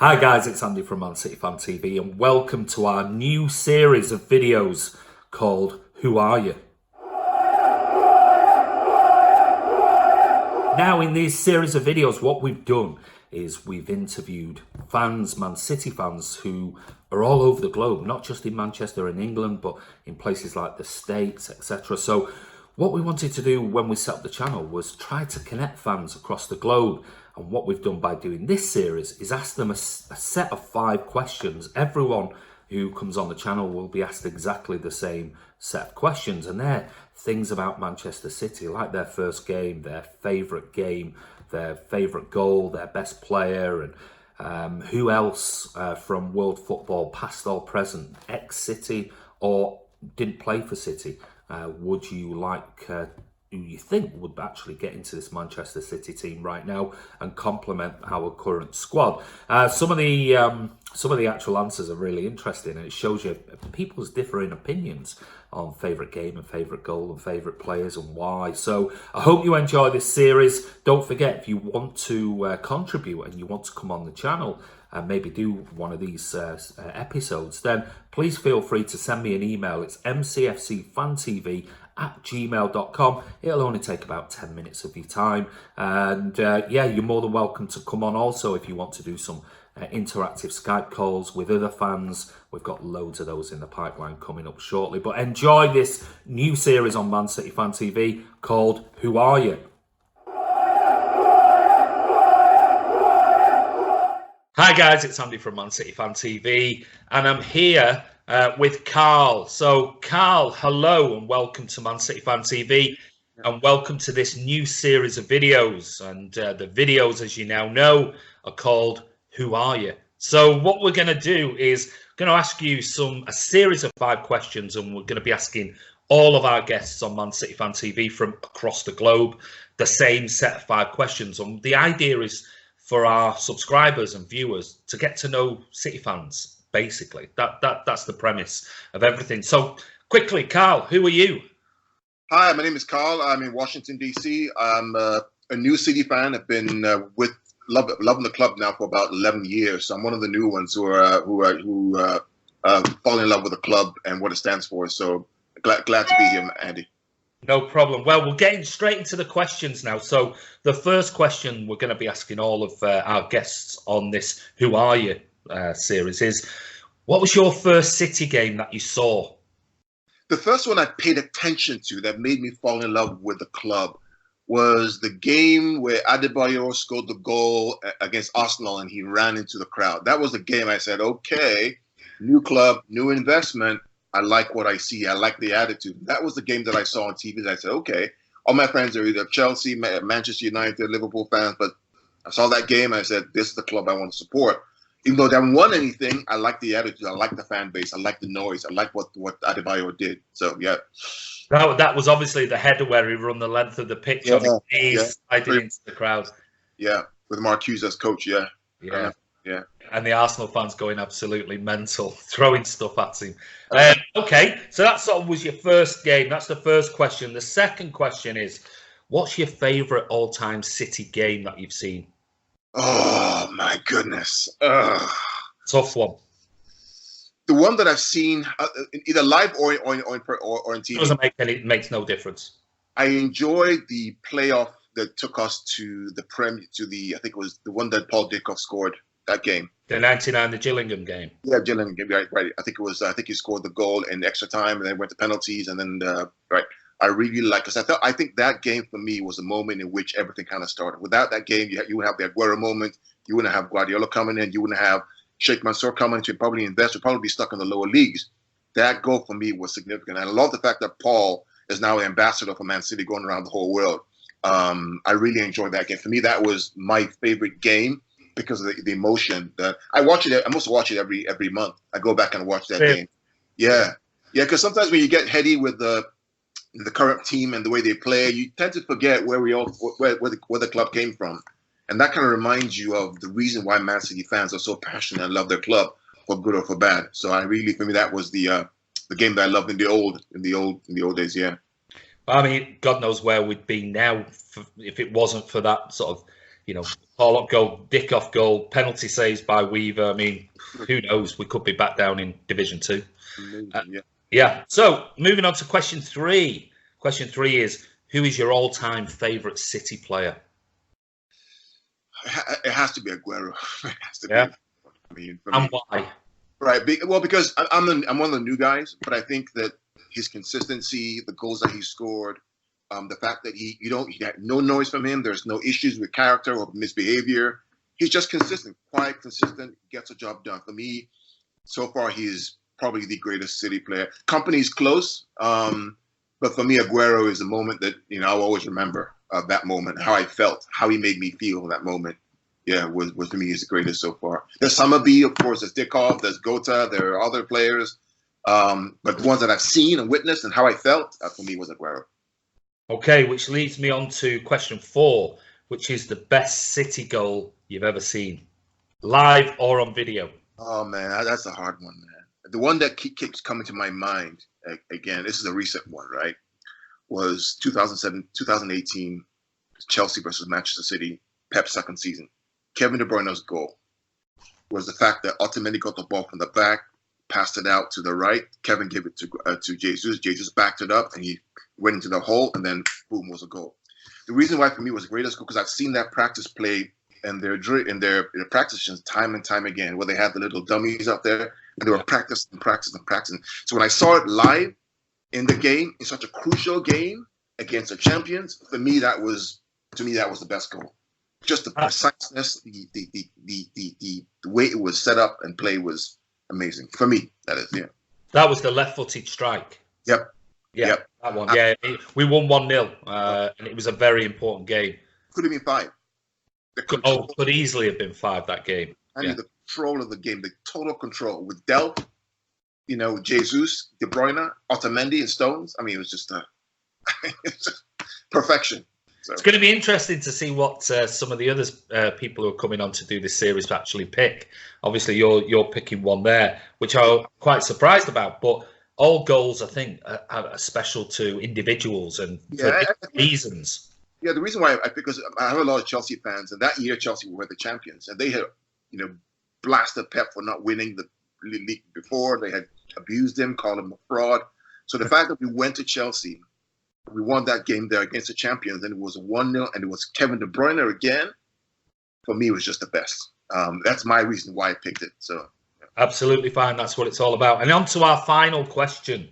Hi guys, it's Andy from Man City Fan TV and welcome to our new series of videos called Who Are You? Now in these series of videos what we've done is we've interviewed fans, Man City fans who are all over the globe, not just in Manchester and England but in places like the States, etc. So what we wanted to do when we set up the channel was try to connect fans across the globe. And what we've done by doing this series is ask them a set of 5 questions. Everyone who comes on the channel will be asked exactly the same set of questions. And they're things about Manchester City, like their first game, their favourite goal, their best player, and who else from world football, past or present, ex-City or didn't play for City, would you like who you think would actually get into this Manchester City team right now and complement our current squad. Some of the actual answers are really interesting, and it shows you people's differing opinions on favourite game and favourite goal and favourite players and why. So I hope you enjoy this series. Don't forget, if you want to contribute and you want to come on the channel and maybe do one of these episodes, then please feel free to send me an email. It's mcfcfantv@gmail.com. It'll only take about 10 minutes of your time, and yeah, you're more than welcome to come on also if you want to do some interactive Skype calls with other fans. We've got loads of those in the pipeline coming up shortly, but enjoy this new series on Man City Fan TV called Who Are You? Hi guys, it's Andy from Man City Fan TV and I'm here with Karl. So Karl, hello and welcome to Man City Fan TV and welcome to this new series of videos. And the videos, as you now know, are called Who Are You? So what we're going to do is going to ask you a series of 5 questions, and we're going to be asking all of our guests on Man City Fan TV from across the globe the same set of 5 questions. And the idea is for our subscribers and viewers to get to know City fans, basically. That's the premise of everything. So quickly, Karl, who are you? Hi, my name is Karl. I'm in Washington, D.C. I'm a new City fan. I've been loving the club now for about 11 years. So I'm one of the new ones who fall in love with the club and what it stands for. So glad to be here, Andy. No problem. Well, we're getting straight into the questions now. So the first question we're going to be asking all of our guests on this Who Are You series is, what was your first City game that you saw? The first one I paid attention to that made me fall in love with the club was the game where Adebayor scored the goal against Arsenal and he ran into the crowd. That was the game I said, okay, new club, new investment. I like what I see. I like the attitude. That was the game that I saw on TV. I said, okay, all my friends are either Chelsea, Manchester United, Liverpool fans, but I saw that game and I said, this is the club I want to support. Even though they haven't won anything, I like the attitude. I like the fan base. I like the noise. I like what Adebayor did. So, yeah. That was obviously the header where he run the length of the pitch on his knees, sliding into the crowd. Yeah, with Marquise as coach, yeah. Yeah. Yeah. And the Arsenal fans going absolutely mental, throwing stuff at him. Okay, so that sort of was your first game. That's the first question. The second question is, what's your favourite all-time City game that you've seen? Oh, my goodness. Tough one. The one that I've seen, either live or on TV. It makes no difference. I enjoyed the playoff that took us to the I think it was the one that Paul Dickoff scored. That game, the 99, the Gillingham game. Yeah, Gillingham game. Right. I think he scored the goal in extra time, and then went to penalties, and then right. I really like, because I think that game for me was a moment in which everything kind of started. Without that game, you would have the Aguero moment. You wouldn't have Guardiola coming in. You wouldn't have Sheikh Mansour coming to probably invest. Would probably be stuck in the lower leagues. That goal for me was significant. And I love the fact that Paul is now an ambassador for Man City, going around the whole world. I really enjoyed that game. For me, that was my favorite game, because of the emotion that I watch it. I must watch it every month. I go back and watch that game. Yeah. Because sometimes when you get heady with the current team and the way they play, you tend to forget where the club came from, and that kind of reminds you of the reason why Man City fans are so passionate and love their club, for good or for bad. So for me, that was the game that I loved in the old days. Yeah. I mean, God knows where we'd be now if it wasn't for that sort of you know, Pollock goal, Dick off goal, penalty saves by Weaver. I mean, who knows? We could be back down in Division 2. Yeah. Yeah. So moving on to question 3. Question 3 is, who is your all-time favourite City player? It has to be Aguero. It has to be. Yeah. I mean, And why? Right. Well, because I'm one of the new guys, but I think that his consistency, the goals that he scored, the fact that he had no noise from him. There's no issues with character or misbehavior. He's just consistent, quiet, consistent, gets a job done. For me, so far, he is probably the greatest City player. Company's close, but for me, Aguero is a moment that I'll always remember. That moment, how I felt, how he made me feel in that moment. Yeah, was for me is the greatest so far. There's Summerby, of course. There's Dickov. There's Gota. There are other players, but the ones that I've seen and witnessed and how I felt for me was Aguero. Okay, which leads me on to question 4, which is the best City goal you've ever seen, live or on video. Oh man, that's a hard one, man. The one that keeps coming to my mind again. This is a recent one, right? Was 2018 Chelsea versus Manchester City, Pep's second season. Kevin De Bruyne's goal was the fact that Otamendi got the ball from the back, passed it out to the right. Kevin gave it to Jesus. Jesus backed it up, and he went into the hole, and then boom, was a goal. The reason why for me was the greatest goal because I've seen that practice play in their practice sessions time and time again, where they had the little dummies up there, and they were practicing. So when I saw it live in the game, in such a crucial game against the champions, for me that was the best goal. Just the preciseness, the way it was set up and played was amazing. For me, that is, yeah. That was the left-footed strike. Yep. Yeah, yep. That one. Yeah, we won 1-0, and it was a very important game. Could have been 5. Could easily have been 5 that game. I mean, the control of the game, the total control with Delp, Jesus, De Bruyne, Otamendi, and Stones. I mean, it was just perfection. So. It's going to be interesting to see what some of the other people who are coming on to do this series actually pick. Obviously, you're picking one there, which I'm quite surprised about. But all goals, I think, are special to individuals and for different reasons. Yeah, the reason why because I have a lot of Chelsea fans, and that year Chelsea were the champions, and they had blasted Pep for not winning the league before. They had abused him, called him a fraud. So the fact that we went to Chelsea. We won that game there against the champions, and it was 1-0, and it was Kevin De Bruyne again. For me, it was just the best. That's my reason why I picked it. So, absolutely fine. That's what it's all about. And on to our final question.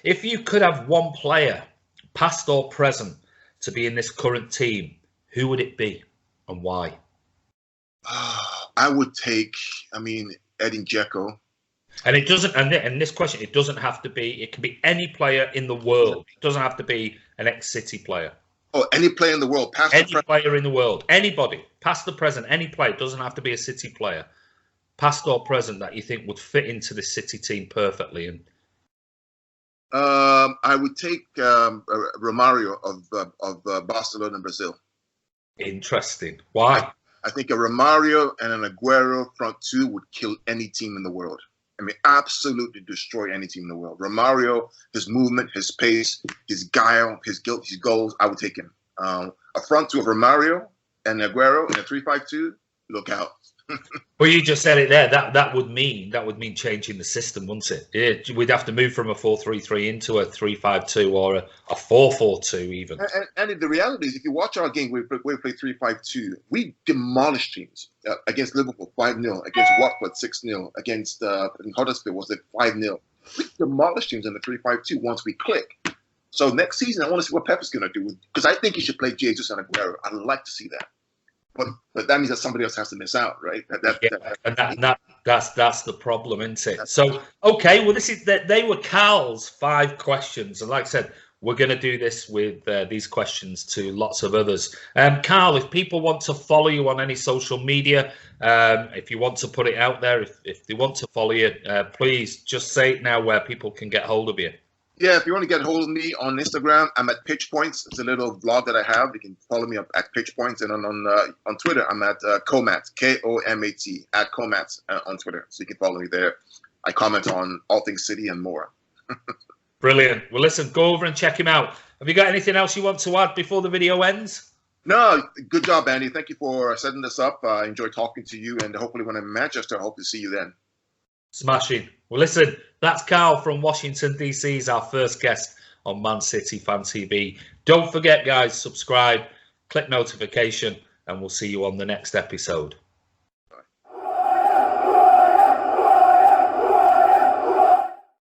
If you could have one player, past or present, to be in this current team, who would it be and why? I would take, Edin Dzeko. And it doesn't, and this question, it doesn't have to be, it can be any player in the world. It doesn't have to be an ex-City player. Oh, any player in the world, past any player in the world, anybody, past or present, any player. It doesn't have to be a City player, past or present, that you think would fit into the City team perfectly. And I would take Romario of Barcelona, Brazil. Interesting. Why? I think a Romario and an Aguero front two would kill any team in the world. Absolutely destroy any team in the world. Romario, his movement, his pace, his guile, his guilt, his goals, I would take him. A front two of Romario and Aguero in a 3-5-2, look out. Well, you just said it there. That would mean changing the system, wouldn't it? We'd have to move from a 4-3-3 into a 3-5-2 or a 4-4-2 even. And the reality is, if you watch our game, we play 3-5-2. We demolished teams against Liverpool 5-0, against Watford 6-0, against Huddersfield was it 5-0. We demolished teams in the 3-5-2 once we click. So next season, I want to see what Pep is going to do because I think he should play Jesus and Aguero. I'd like to see that. But that means that somebody else has to miss out, right? That's the problem, isn't it? So, okay, well, they were Karl's 5 questions. And like I said, we're going to do this with these questions to lots of others. Karl, if people want to follow you on any social media, if you want to put it out there, if they want to follow you, please just say it now where people can get hold of you. Yeah, if you want to get hold of me on Instagram, I'm at Pitch Points. It's a little vlog that I have. You can follow me up at Pitch Points, and on Twitter, I'm at Komat, Komat, at Komat on Twitter. So you can follow me there. I comment on all things City and more. Brilliant. Well, listen, go over and check him out. Have you got anything else you want to add before the video ends? No, good job, Andy. Thank you for setting this up. I enjoyed talking to you, and hopefully when I'm in Manchester, I hope to see you then. Smashing. Well, listen, that's Karl from Washington, D.C. is our first guest on Man City Fan TV. Don't forget, guys, subscribe, click notification, and we'll see you on the next episode.